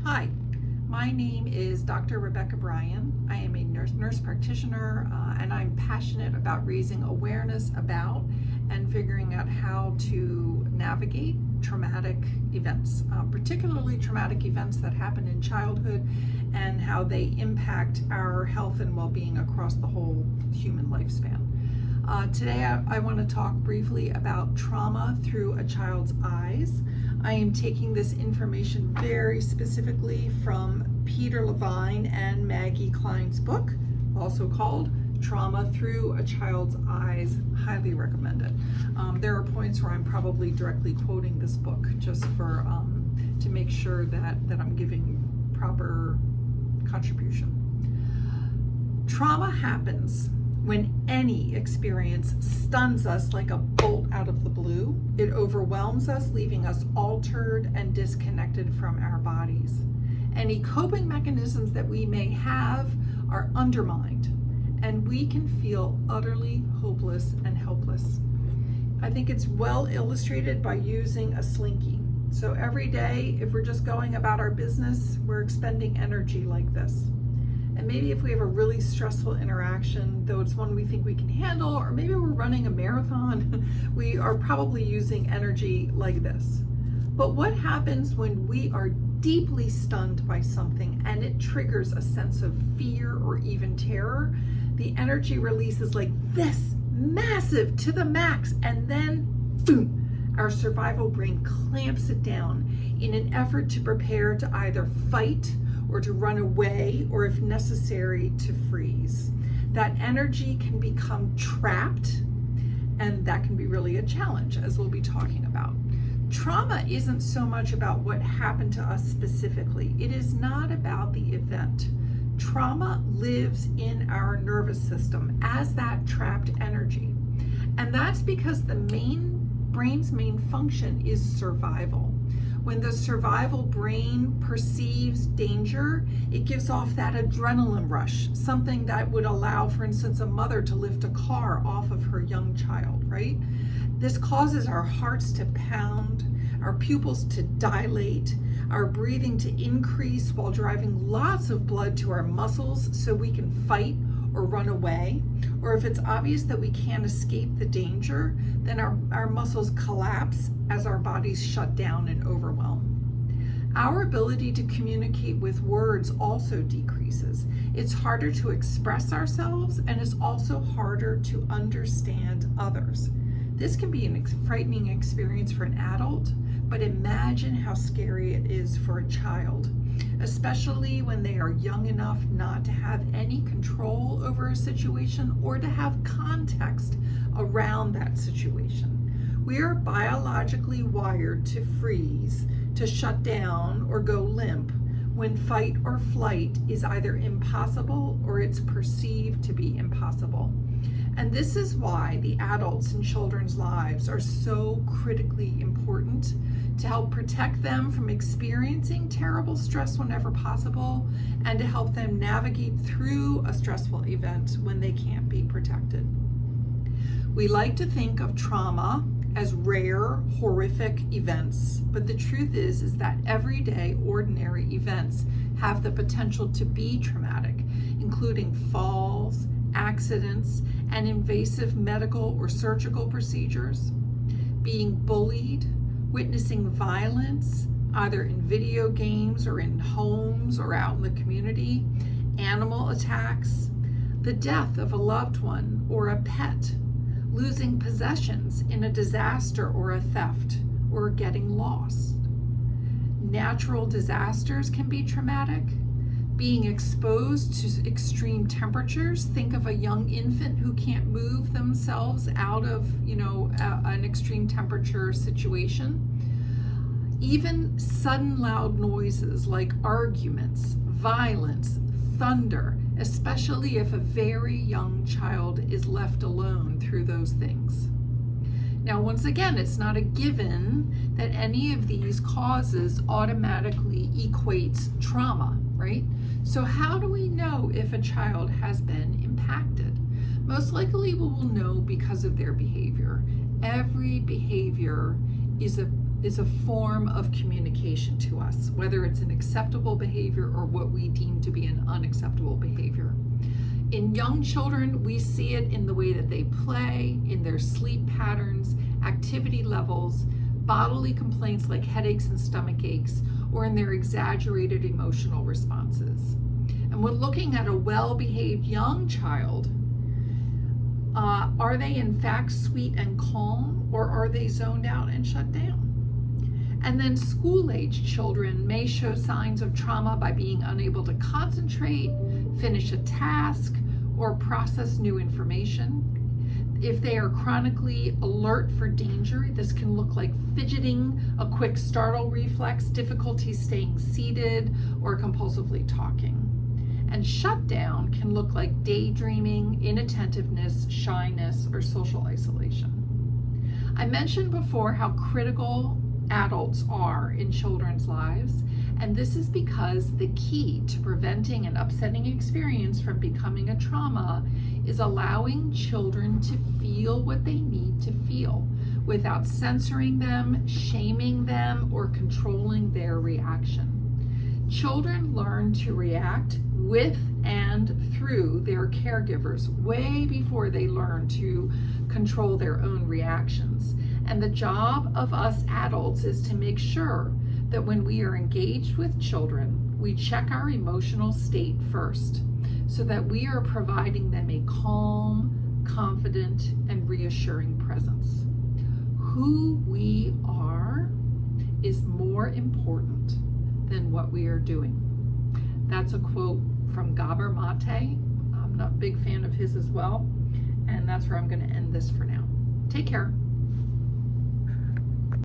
Hi, my name is Dr. Rebecca Bryan. I am a nurse practitioner, and I'm passionate about raising awareness about and figuring out how to navigate traumatic events, particularly traumatic events that happen in childhood and how they impact our health and well-being across the whole human lifespan. Today I want to talk briefly about trauma through a child's eyes. I am taking this information very specifically from Peter Levine and Maggie Klein's book, also called Trauma Through a Child's Eyes. Highly recommend it. There are points where I'm probably directly quoting this book just for to make sure that I'm giving proper contribution. Trauma happens when any experience stuns us like a bolt out of the blue. It overwhelms us, leaving us altered and disconnected from our bodies. Any coping mechanisms that we may have are undermined, and we can feel utterly hopeless and helpless. I think it's well illustrated by using a slinky. So every day, if we're just going about our business, we're expending energy like this. And maybe if we have a really stressful interaction, though it's one we think we can handle, or maybe we're running a marathon, we are probably using energy like this. But what happens when we are deeply stunned by something and it triggers a sense of fear or even terror? The energy release is like this, massive to the max, and then boom, our survival brain clamps it down in an effort to prepare to either fight or to run away, or if necessary, to freeze. That energy can become trapped, and that can be really a challenge, as we'll be talking about. Trauma isn't so much about what happened to us specifically. It is not about the event. Trauma lives in our nervous system as that trapped energy. And that's because the brain's main function is survival. When the survival brain perceives danger, it gives off that adrenaline rush, something that would allow, for instance, a mother to lift a car off of her young child, right? This causes our hearts to pound, our pupils to dilate, our breathing to increase while driving lots of blood to our muscles so we can fight or run away. Or if it's obvious that we can't escape the danger, then our muscles collapse as our bodies shut down and overwhelm. Our ability to communicate with words also decreases. It's harder to express ourselves, and it's also harder to understand others. This can be a frightening experience for an adult, but imagine how scary it is for a child, especially when they are young enough not to have any control over a situation or to have context around that situation. We are biologically wired to freeze, to shut down, or go limp when fight or flight is either impossible or it's perceived to be impossible. And this is why the adults in children's lives are so critically important to help protect them from experiencing terrible stress whenever possible, and to help them navigate through a stressful event when they can't be protected. We like to think of trauma as rare, horrific events, but the truth is that everyday, ordinary events have the potential to be traumatic, including falls, accidents, and invasive medical or surgical procedures, being bullied, witnessing violence, either in video games or in homes or out in the community, animal attacks, the death of a loved one or a pet, losing possessions in a disaster or a theft, or getting lost. Natural disasters can be traumatic. Being exposed to extreme temperatures, think of a young infant who can't move themselves out of, an extreme temperature situation. Even sudden loud noises like arguments, violence, thunder, especially if a very young child is left alone through those things. Now, once again, it's not a given that any of these causes automatically equates trauma, right? So how do we know if a child has been impacted? Most likely we will know because of their behavior. Every behavior is is a form of communication to us, whether it's an acceptable behavior or what we deem to be an unacceptable behavior. In young children, we see it in the way that they play, in their sleep patterns, activity levels, bodily complaints like headaches and stomach aches, or in their exaggerated emotional responses. And when looking at a well-behaved young child, are they in fact sweet and calm, or are they zoned out and shut down? And then school-age children may show signs of trauma by being unable to concentrate, finish a task, or process new information. If they are chronically alert for danger, this can look like fidgeting, a quick startle reflex, difficulty staying seated, or compulsively talking. And shutdown can look like daydreaming, inattentiveness, shyness, or social isolation. I mentioned before how critical adults are in children's lives, and this is because the key to preventing an upsetting experience from becoming a trauma is allowing children to feel what they need to feel without censoring them, shaming them, or controlling their reaction. Children learn to react with and through their caregivers way before they learn to control their own reactions. And the job of us adults is to make sure that when we are engaged with children, we check our emotional state first so that we are providing them a calm, confident, and reassuring presence. Who we are is more important than what we are doing. That's a quote from Gabor Mate. I'm not a big fan of his as well. And that's where I'm going to end this for now. Take care.